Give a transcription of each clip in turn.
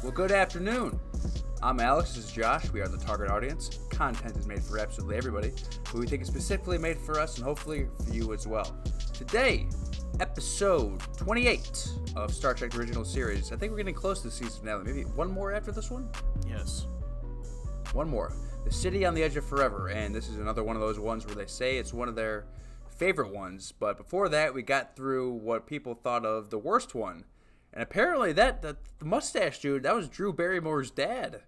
Well, good afternoon. I'm Alex, this is Josh. We are the target audience. Content is made for absolutely everybody, but we think it's specifically made for us and hopefully for you as well. Today, episode 28 of Star Trek Original Series. I think we're getting close to the season finale. Maybe one more after this one? Yes. One more. The City on the Edge of Forever, and this is another one of those ones where they say it's one of their favorite ones, but before that, we got through what people thought of the worst one. And apparently the mustache dude, that was Drew Barrymore's dad,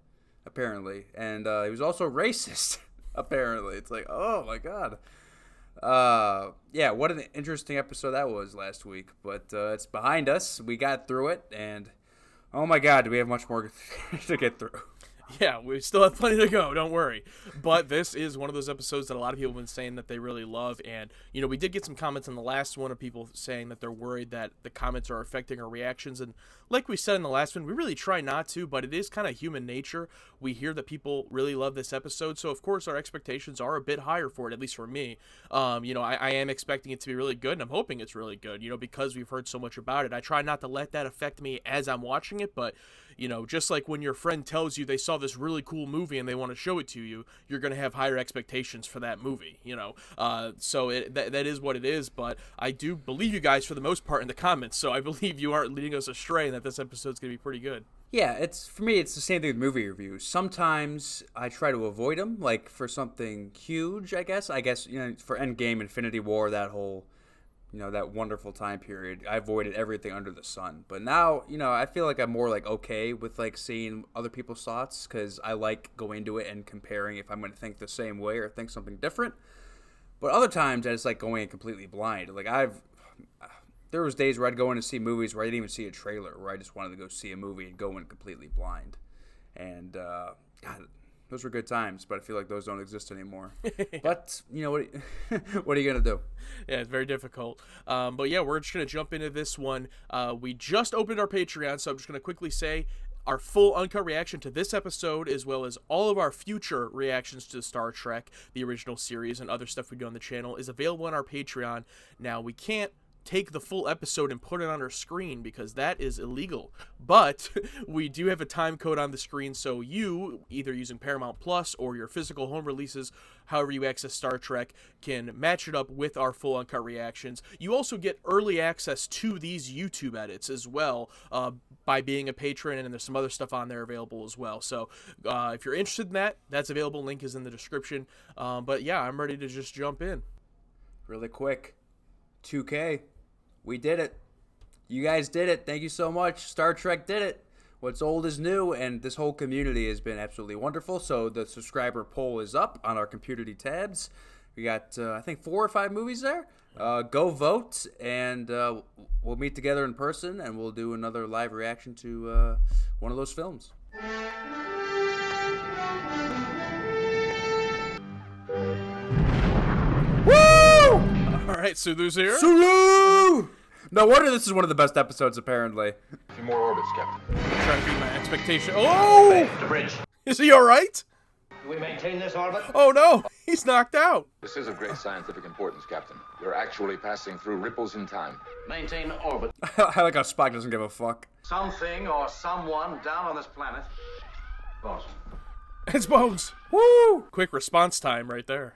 apparently. And he was also racist, apparently. It's like, oh my god. Yeah, what an interesting episode that was last week. But it's behind us. We got through it. And oh my god, do we have much more to get through. Yeah, we still have plenty to go, don't worry. But this is one of those episodes that a lot of people have been saying that they really love. And, you know, we did get some comments in the last one of people saying that they're worried that the comments are affecting our reactions. And like we said in the last one, we really try not to, but it is kind of human nature. We hear that people really love this episode. So, of course, our expectations are a bit higher for it, at least for me. You know, I am expecting it to be really good, and I'm hoping it's really good, you know, because we've heard so much about it. I try not to let that affect me as I'm watching it, but, you know, just like when your friend tells you they saw this really cool movie and they want to show it to you, you're going to have higher expectations for that movie, you know. So that is what it is, but I do believe you guys for the most part in the comments, so I believe you aren't leading us astray and that this episode's going to be pretty good. Yeah, for me, it's the same thing with movie reviews. Sometimes I try to avoid them, like for something huge, I guess, you know, for Endgame, Infinity War, that whole, you know, that wonderful time period. I avoided everything under the sun. But now, you know, I feel like I'm more like okay with like seeing other people's thoughts because I like going into it and comparing if I'm going to think the same way or think something different. But other times I just like going in completely blind. Like there was days where I'd go in and see movies where I didn't even see a trailer, where I just wanted to go see a movie and go in completely blind. And God, those were good times, but I feel like those don't exist anymore. But, you know, what are you going to do? Yeah, it's very difficult. But yeah, we're just going to jump into this one. We just opened our Patreon, so I'm just going to quickly say our full uncut reaction to this episode, as well as all of our future reactions to Star Trek, the original series, and other stuff we do on the channel, is available on our Patreon. Now, we can't take the full episode and put it on our screen because that is illegal, but we do have a time code on the screen, so you, either using Paramount Plus or your physical home releases, however you access Star Trek, can match it up with our full uncut reactions. You also get early access to these YouTube edits as well by being a patron, and there's some other stuff on there available as well. So if you're interested in that, that's available. Link is in the description. But yeah, I'm ready to just jump in. Really quick, 2K. We did it. You guys did it. Thank you so much. Star Trek did it. What's old is new, and this whole community has been absolutely wonderful. So the subscriber poll is up on our community tabs. We got, I think, 4 or 5 movies there. Go vote, and we'll meet together in person, and we'll do another live reaction to one of those films. All right, Sulu's here. Sulu! No wonder this is one of the best episodes, apparently. A few more orbits, Captain. I'm trying to beat my expectation. Oh! The bridge. Is he all right? Do we maintain this orbit? Oh, no. He's knocked out. This is of great scientific importance, Captain. You're actually passing through ripples in time. Maintain orbit. I like how Spock doesn't give a fuck. Something or someone down on this planet. Boss. It's Bones. Woo! Quick response time right there.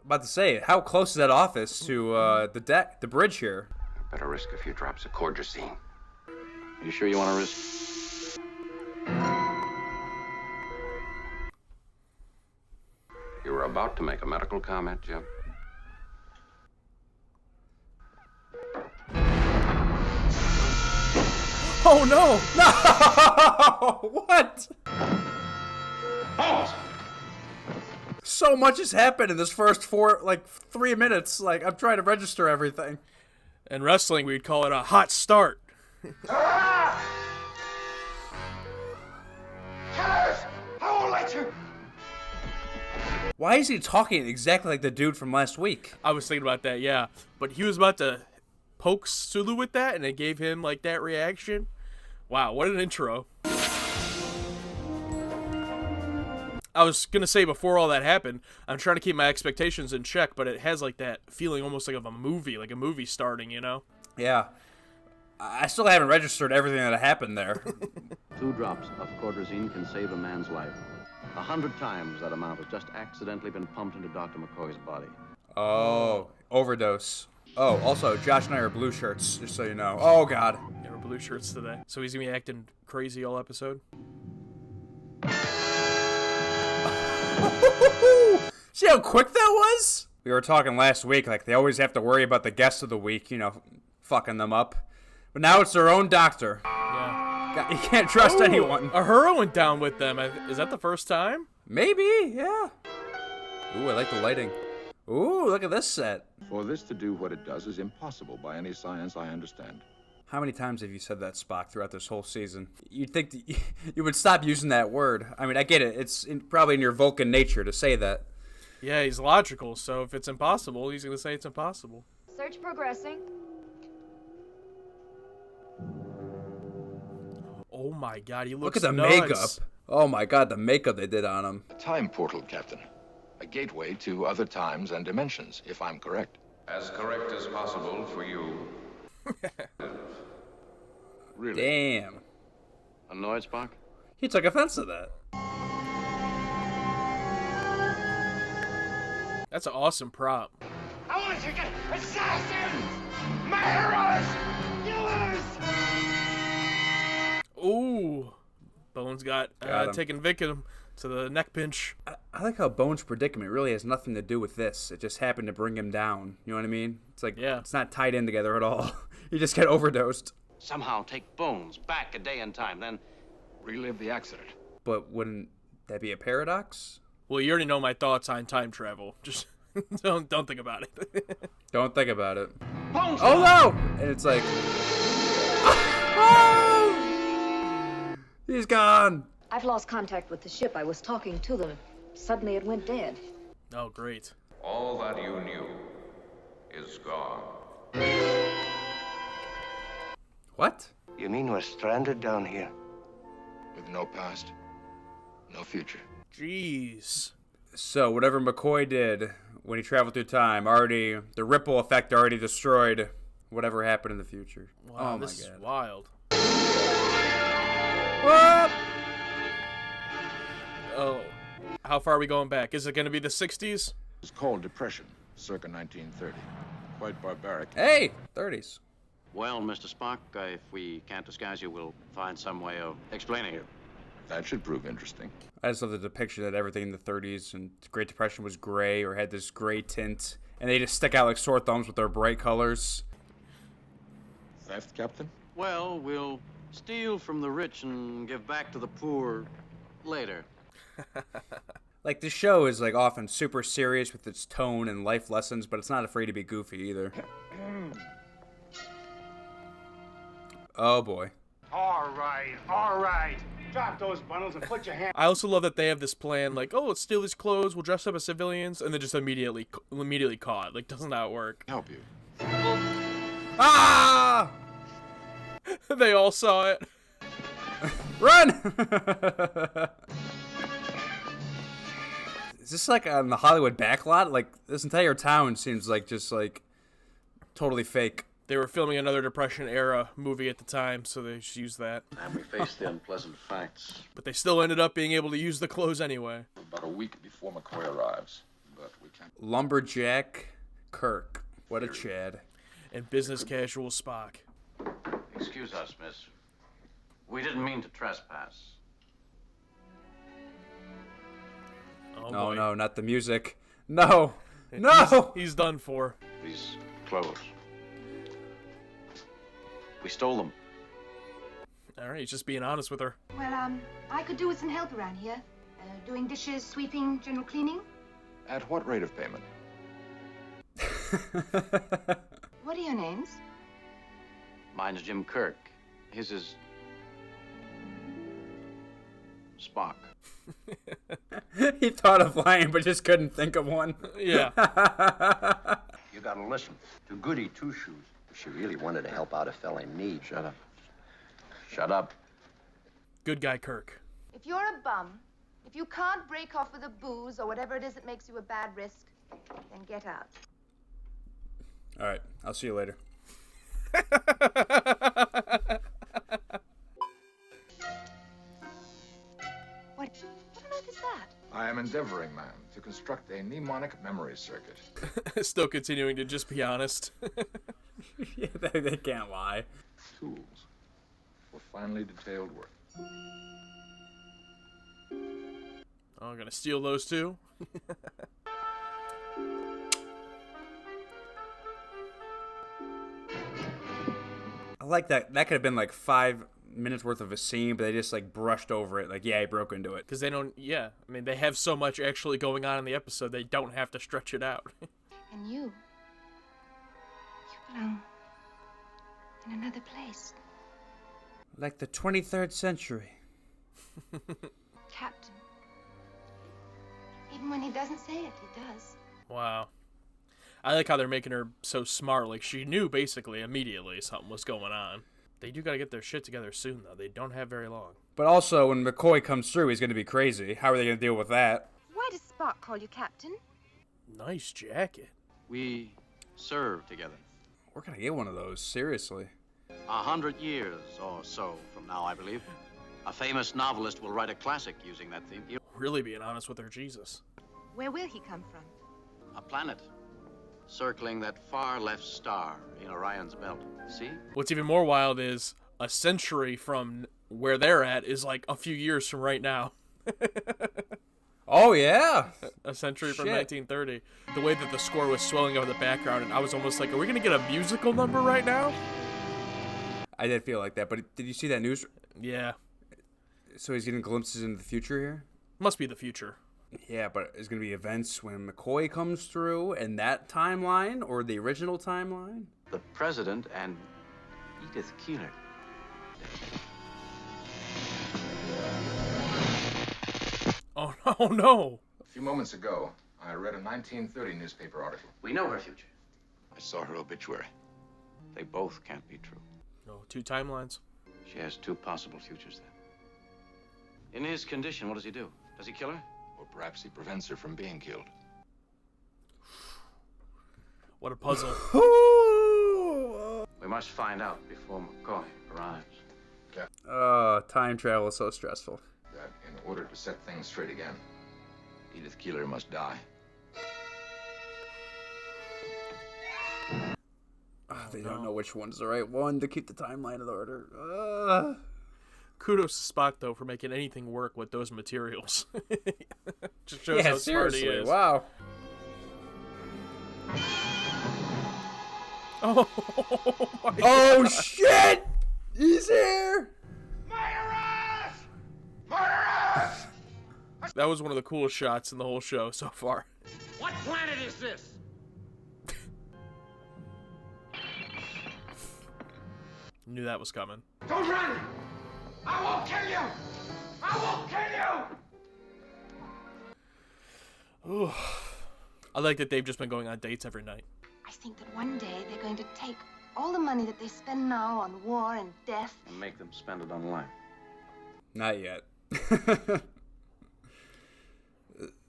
About to say, how close is that office to the bridge here? Better risk a few drops of Cordrazine. You sure you want to risk? You were about to make a medical comment, Jim. Oh, no. No! What? Boss! So much has happened in this first 3 minutes. Like, I'm trying to register everything. In wrestling, we'd call it a hot start. Tell us! How old are you? Why is he talking exactly like the dude from last week? I was thinking about that, yeah. But he was about to poke Sulu with that, and it gave him, like, that reaction. Wow, what an intro. I was going to say before all that happened, I'm trying to keep my expectations in check, but it has like that feeling almost like of a movie starting, you know? Yeah. I still haven't registered everything that happened there. 2 drops of cordrazine can save a man's life. 100 times that amount has just accidentally been pumped into Dr. McCoy's body. Oh, overdose. Oh, also, Josh and I are blue shirts, just so you know. Oh, God. Yeah, we're blue shirts today. So he's going to be acting crazy all episode? See how quick that was? We were talking last week, like, they always have to worry about the guest of the week, you know, fucking them up. But now it's their own doctor. Yeah. God, you can't trust anyone. Uhura went down with them. Is that the first time? Maybe, yeah. Ooh, I like the lighting. Ooh, look at this set. For this to do what it does is impossible by any science I understand. How many times have you said that, Spock, throughout this whole season? You'd think that you would stop using that word. I mean, I get it. It's probably in your Vulcan nature to say that. Yeah, he's logical, so if it's impossible, he's going to say it's impossible. Search progressing. Oh my god, he Look looks at the nuts. makeup. Oh my god, the makeup they did on him. A time portal, Captain. A gateway to other times and dimensions, if I'm correct. As correct as possible for you. Really? Damn. Annoyed, Spock? He took offense to that. That's an awesome prop. I want to get assassins! Murderers! Killers! Ooh. Bones got Got him. taken victim to the neck pinch. I like how Bones' predicament really has nothing to do with this. It just happened to bring him down. You know what I mean? It's like, Yeah. It's not tied in together at all. He just got overdosed. Somehow take Bones back a day in time, then Relive the accident. But wouldn't that be a paradox? Well, you already know my thoughts on time travel. Just don't think about it. Don't think about it. Bones! Oh no! And it's like, oh! He's gone. I've lost contact with the ship. I was talking to them. Suddenly it went dead. Oh, great. All that you knew is gone. What? You mean we're stranded down here? With no past, no future. Jeez. So whatever McCoy did when he traveled through time, already the ripple effect already destroyed whatever happened in the future. Wow, Oh my this is god. wild. What? Oh, how far are we going back? Is it going to be the 60s? It's called Depression, circa 1930. Quite barbaric. Hey, 30s. well, Mr. Spock, if we can't disguise you, we'll find some way of explaining it. That should prove interesting. I just love the depiction that everything in the 30s and the Great Depression was gray or had this gray tint, and they just stick out like sore thumbs with their bright colors. Theft, Captain? Well, we'll steal from the rich and give back to the poor later. Like, the show is like often super serious with its tone and life lessons, but it's not afraid to be goofy either. Oh boy. All right. Drop those bundles and put your hand. I also love that they have this plan, like, oh, let's steal these clothes, we'll dress up as civilians, and then just immediately caught. Like, doesn't that work? Help you. Ah! They all saw it. Run! Is this like on the Hollywood backlot? Like, this entire town seems like just like totally fake. They were filming another Depression-era movie at the time, so they just used that. And we face the unpleasant facts. But they still ended up being able to use the clothes anyway. About a week before McCoy arrives. But we can't. Lumberjack Kirk. What a Chad. And business casual Spock. Excuse us, miss. We didn't mean to trespass. Oh, No, boy. no, not the music. No! No! He's done for. These clothes. We stole them. All right, he's just being honest with her. Well, I could do with some help around here. Doing dishes, sweeping, general cleaning. At what rate of payment? What are your names? Mine's Jim Kirk. His is Spock. He thought of lying, but just couldn't think of one. Yeah. You gotta listen to Goody Two-Shoes. If she really wanted to help out a fella in need. Shut up. Shut up. Good guy Kirk. If you're a bum, if you can't break off with a booze or whatever it is that makes you a bad risk, then get out. All right, I'll see you later. What on earth is that? I am endeavoring, ma'am, to construct a mnemonic memory circuit. Still continuing to just be honest. Yeah, they can't lie. Tools for finely detailed work. Oh, I'm gonna steal those too. I like that. That could have been like 5 minutes worth of a scene, but they just like brushed over it. Like, yeah, he broke into it. Because they don't, yeah. I mean, they have so much actually going on in the episode, they don't have to stretch it out. And you belong in another place. Like the 23rd century. Captain. Even when he doesn't say it, he does. Wow. I like how they're making her so smart. Like, she knew basically immediately something was going on. They do gotta get their shit together soon, though. They don't have very long. But also, when McCoy comes through, he's going to be crazy. How are they going to deal with that? Why does Spock call you Captain? Nice jacket. We served together. We're going to get one of those, seriously. 100 years or so from now, I believe. A famous novelist will write a classic using that theme. Really being honest with her, Jesus. Where will he come from? A planet circling that far left star in Orion's belt. See? What's even more wild is a century from where they're at is like a few years from right now. Oh, yeah. A century from Shit. 1930. The way that the score was swelling over the background, and I was almost like, are we going to get a musical number right now? I did feel like that, but did you see that news? Yeah. So he's getting glimpses into the future here? Must be the future. Yeah, but is going to be events when McCoy comes through in that timeline or the original timeline? The President and Edith Keeler. Oh no. A few moments ago, I read a 1930 newspaper article. We know her future. I saw her obituary. They both can't be true. No, 2 timelines. She has 2 possible futures then. In his condition, what does he do? Does he kill her? Or perhaps he prevents her from being killed. What a puzzle. We must find out before McCoy arrives. Time travel is so stressful. That in order to set things straight again, Edith Keeler must die. They don't know which one's the right one to keep the timeline in order. Kudos to Spock, though, for making anything work with those materials. Just shows how smart he is. Wow. Oh, my Oh, God. shit! He's here! That was one of the coolest shots in the whole show so far. What planet is this? Knew that was coming. Don't run! I won't kill you! I won't kill you! Ooh. I like that they've just been going on dates every night. I think that one day they're going to take all the money that they spend now on war and death. And make them spend it on life. Not yet.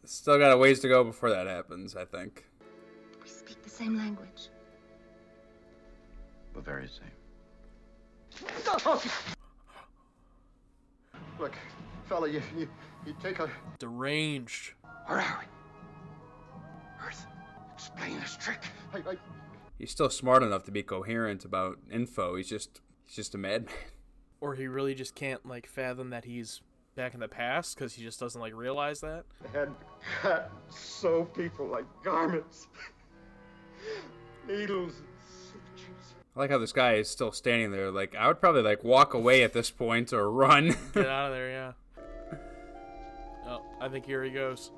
Still got a ways to go before that happens, I think. We speak the same language. The very same. Look, fella, you take a... Deranged. Where are we? Earth, explain this trick. He's still smart enough to be coherent about info. He's just a madman. Or he really just can't, like, fathom that he's back in the past because he just doesn't, like, realize that. They had cut, sew people like garments. Needles and sutures. I like how this guy is still standing there. Like, I would probably, like, walk away at this point or run. Get out of there, yeah. Oh, I think here he goes.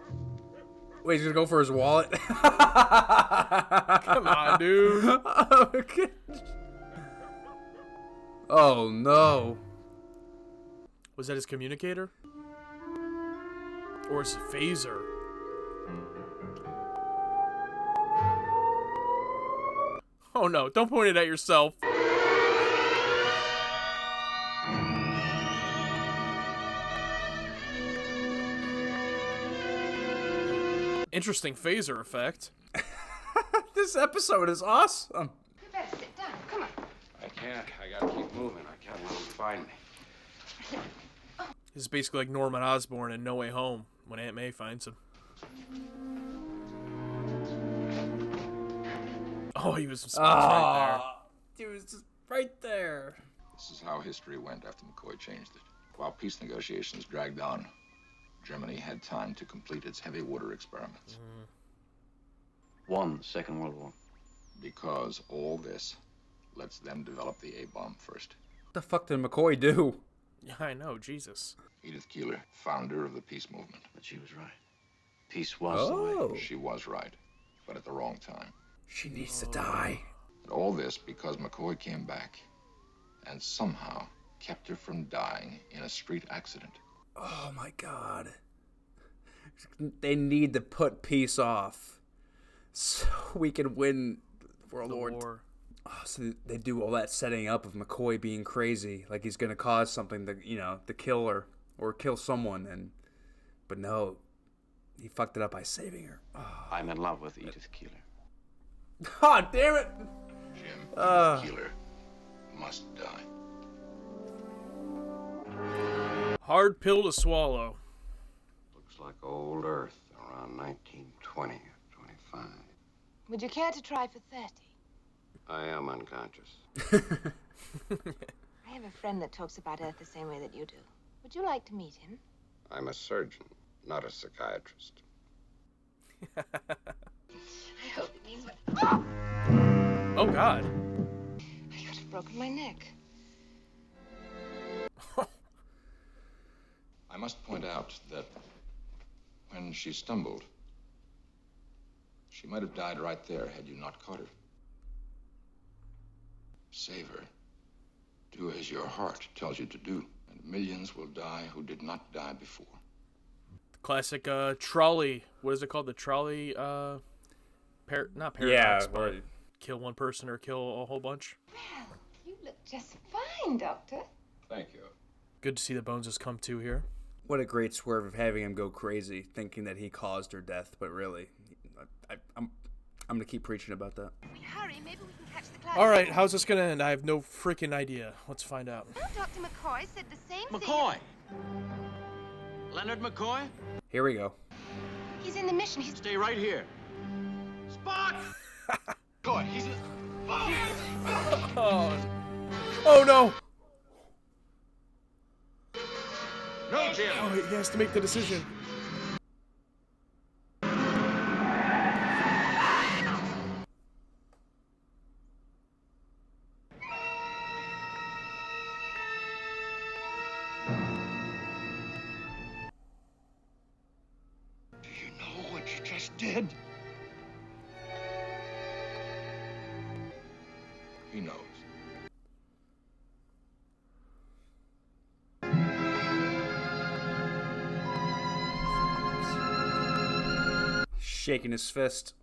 Wait, he's gonna go for his wallet? Come on, dude. Okay. Oh, no. Was that his communicator? Or his phaser? Oh no, don't point it at yourself. Interesting phaser effect. This episode is awesome. You better sit down. Come on. I moving. I can't let him find me. This is basically like Norman Osborn in No Way Home when Aunt May finds him. Oh, he was right there. He was just right there. This is how history went after McCoy changed it. While peace negotiations dragged on, Germany had time to complete its heavy water experiments. Won the Second World War. Because all this lets them develop the A-bomb first. What the fuck did McCoy do? Yeah, I know, Jesus. Edith Keeler, founder of the peace movement. But she was right. Peace was the way. She was right, but at the wrong time. She needs to die. And all this because McCoy came back and somehow kept her from dying in a street accident. Oh my God. They need to put peace off so we can win World War. Oh, so they do all that setting up of McCoy being crazy, like he's going to cause something to kill her or kill someone, but no, he fucked it up by saving her. Oh. I'm in love with Edith Keeler. God damn it! Jim, Keeler must die. Hard pill to swallow. Looks like old Earth around 1920 or 25. Would you care to try for 30? I am unconscious. I have a friend that talks about Earth the same way that you do. Would you like to meet him? I'm a surgeon, not a psychiatrist. I hope it means Oh, God. I could have broken my neck. I must point out that when she stumbled, she might have died right there had you not caught her. Save her. Do as your heart tells you to do, and millions will die who did not die before. Classic trolley. What is it called? The trolley, not paradox, Yeah, but kill one person or kill a whole bunch. Well, you look just fine, Doctor. Thank you. Good to see the Bones come to here. What a great swerve of having him go crazy, thinking that he caused her death, but really, I'm gonna keep preaching about that. If we hurry, maybe we can catch the cloud. All right, how's this gonna end? I have no freaking idea. Let's find out. Well, Dr. McCoy said the same thing. McCoy! Leonard McCoy? Here we go. He's in the mission. He's... Stay right here. Spock! McCoy, he's in... Oh no! No, Jim! Oh, he has to make the decision. Do you know what you just did? He knows. Shaking his fist.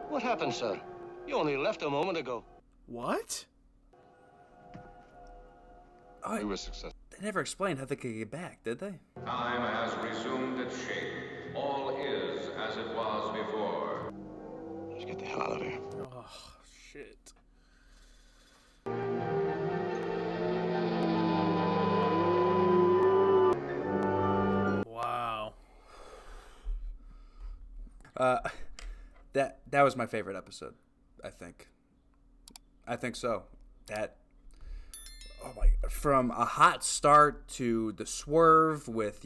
What happened, sir? You only left a moment ago. What? Oh, We were successful. they never explained how they could get back, did they? Time has resumed its shape. All is as it was before. Let's get the hell out of here. Oh, shit. Wow. That was my favorite episode, I think. I think so. From a hot start to the swerve with,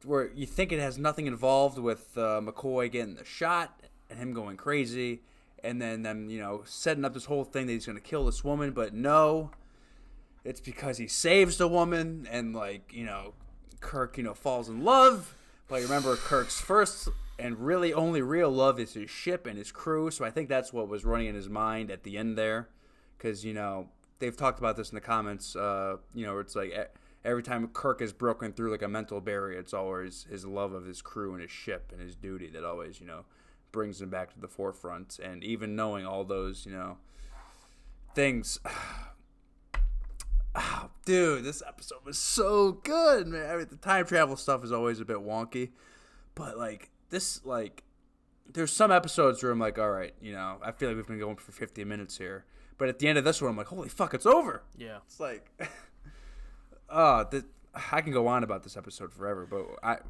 where you think it has nothing involved with McCoy getting the shot and him going crazy, and then them, setting up this whole thing that he's going to kill this woman, but no, it's because he saves the woman, and Kirk, falls in love. But remember, Kirk's first and really only real love is his ship and his crew, so I think that's what was running in his mind at the end there, because, they've talked about this in the comments, it's like every time Kirk has broken through like a mental barrier, it's always his love of his crew and his ship and his duty that always, brings him back to the forefront. And even knowing all those, things. Oh, dude, this episode was so good, man. I mean, the time travel stuff is always a bit wonky, but this, there's some episodes where I'm like, all right, I feel like we've been going for 50 minutes here. But at the end of this one, I'm like, holy fuck, it's over. Yeah. It's like, I can go on about this episode forever, but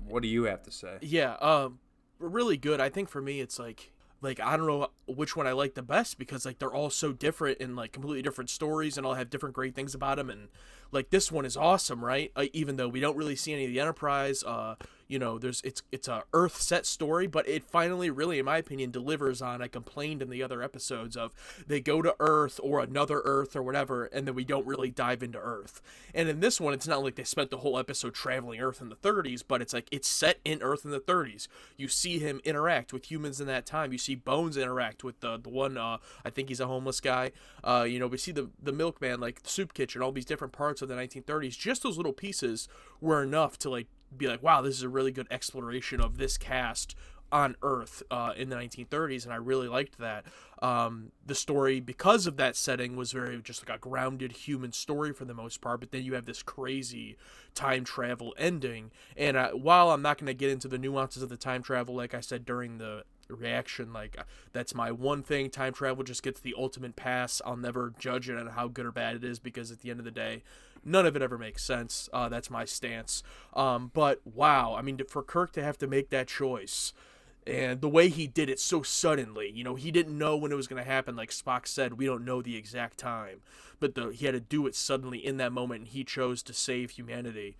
what do you have to say? Yeah, really good. I think for me, it's like I don't know which one I like the best because like they're all so different and like completely different stories and all have different great things about them. And like this one is awesome, right? Even though we don't really see any of the Enterprise, it's a Earth set story, but it finally really, in my opinion, delivers on. I complained in the other episodes of they go to Earth or another Earth or whatever, and then we don't really dive into Earth. And in this one, it's not like they spent the whole episode traveling Earth in the 30s, but it's like it's set in Earth in the 30s. You see him interact with humans in that time. You see Bones interact with the one, I think he's a homeless guy. We see the milkman, like the soup kitchen, all these different parts of the 1930s. Just those little pieces were enough to like be like, wow, this is a really good exploration of this cast on Earth in the 1930s, and I really liked that. The story, because of that setting, was very just like a grounded human story for the most part, but then you have this crazy time travel ending, and while I'm not going to get into the nuances of the time travel, like I said during the reaction, like that's my one thing. Time travel just gets the ultimate pass. I'll never judge it on how good or bad it is because at the end of the day, none of it ever makes sense. That's my stance. But wow, I mean, for Kirk to have to make that choice and the way he did it so suddenly, he didn't know when it was going to happen. Like Spock said, we don't know the exact time, but he had to do it suddenly in that moment, and he chose to save humanity.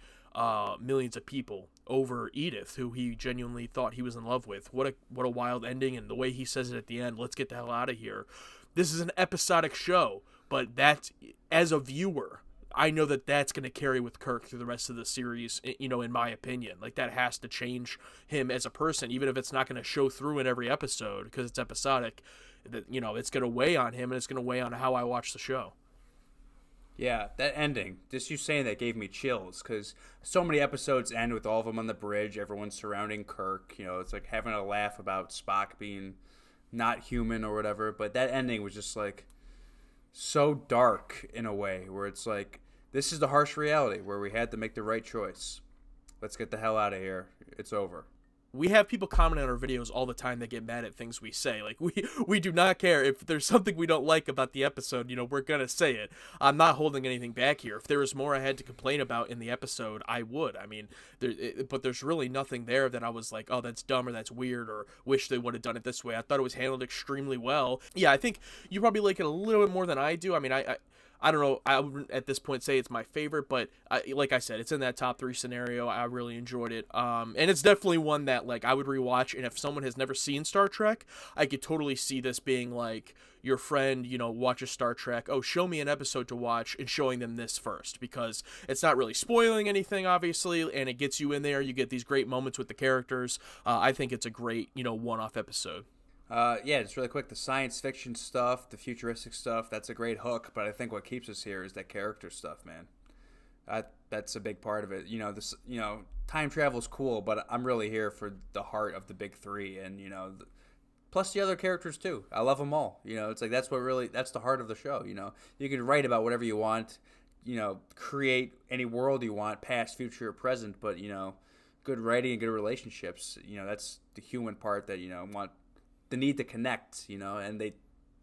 Millions of people over Edith, who he genuinely thought he was in love with. What a wild ending, and the way he says it at the end, let's get the hell out of here. This is an episodic show, but that, as a viewer, I know that's going to carry with Kirk through the rest of the series, in my opinion. Like, that has to change him as a person, even if it's not going to show through in every episode, because it's episodic. That it's going to weigh on him, and it's going to weigh on how I watch the show. Yeah, that ending, just you saying that gave me chills, because so many episodes end with all of them on the bridge, everyone surrounding Kirk, it's like having a laugh about Spock being not human or whatever, but that ending was just like so dark in a way, where it's like, this is the harsh reality, where we had to make the right choice. Let's get the hell out of here. It's over. We have people comment on our videos all the time that get mad at things we say. Like, we do not care. If there's something we don't like about the episode, we're going to say it. I'm not holding anything back here. If there was more I had to complain about in the episode, I would. I mean, but there's really nothing there that I was like, oh, that's dumb or that's weird or wish they would have done it this way. I thought it was handled extremely well. Yeah, I think you probably like it a little bit more than I do. I mean, I don't know. I wouldn't at this point say it's my favorite, but like I said, it's in that top 3 scenario. I really enjoyed it. And it's definitely one that like I would rewatch. And if someone has never seen Star Trek, I could totally see this being like your friend, watches Star Trek. Oh, show me an episode to watch, and showing them this first, because it's not really spoiling anything, obviously, and it gets you in there. You get these great moments with the characters. I think it's a great, one-off episode. Yeah, just really quick, the science fiction stuff, the futuristic stuff, that's a great hook, but I think what keeps us here is that character stuff, man. That's a big part of it. Time travel's cool, but I'm really here for the heart of the big 3, and, plus the other characters too. I love them all. It's like that's the heart of the show, You can write about whatever you want, create any world you want, past, future, or present, but, good writing and good relationships, that's the human part that, want the need to connect, and they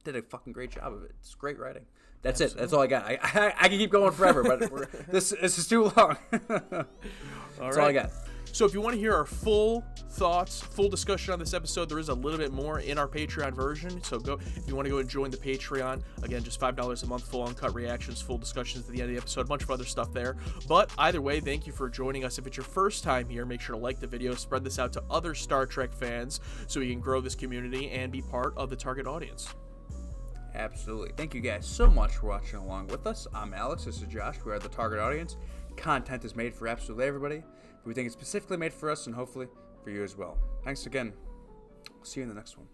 did a fucking great job of it. It's great writing. That's Absolutely. It. That's all I got. I can keep going forever, but this is too long. That's all I got. So if you want to hear our full thoughts, full discussion on this episode, there is a little bit more in our Patreon version. So if you want to go and join the Patreon, again, just $5 a month, full uncut reactions, full discussions at the end of the episode, a bunch of other stuff there. But either way, thank you for joining us. If it's your first time here, make sure to like the video, spread this out to other Star Trek fans so we can grow this community and be part of the target audience. Absolutely. Thank you guys so much for watching along with us. I'm Alex. This is Josh. We are the target audience. Content is made for absolutely everybody. We think it's specifically made for us and hopefully for you as well. Thanks again. See you in the next one.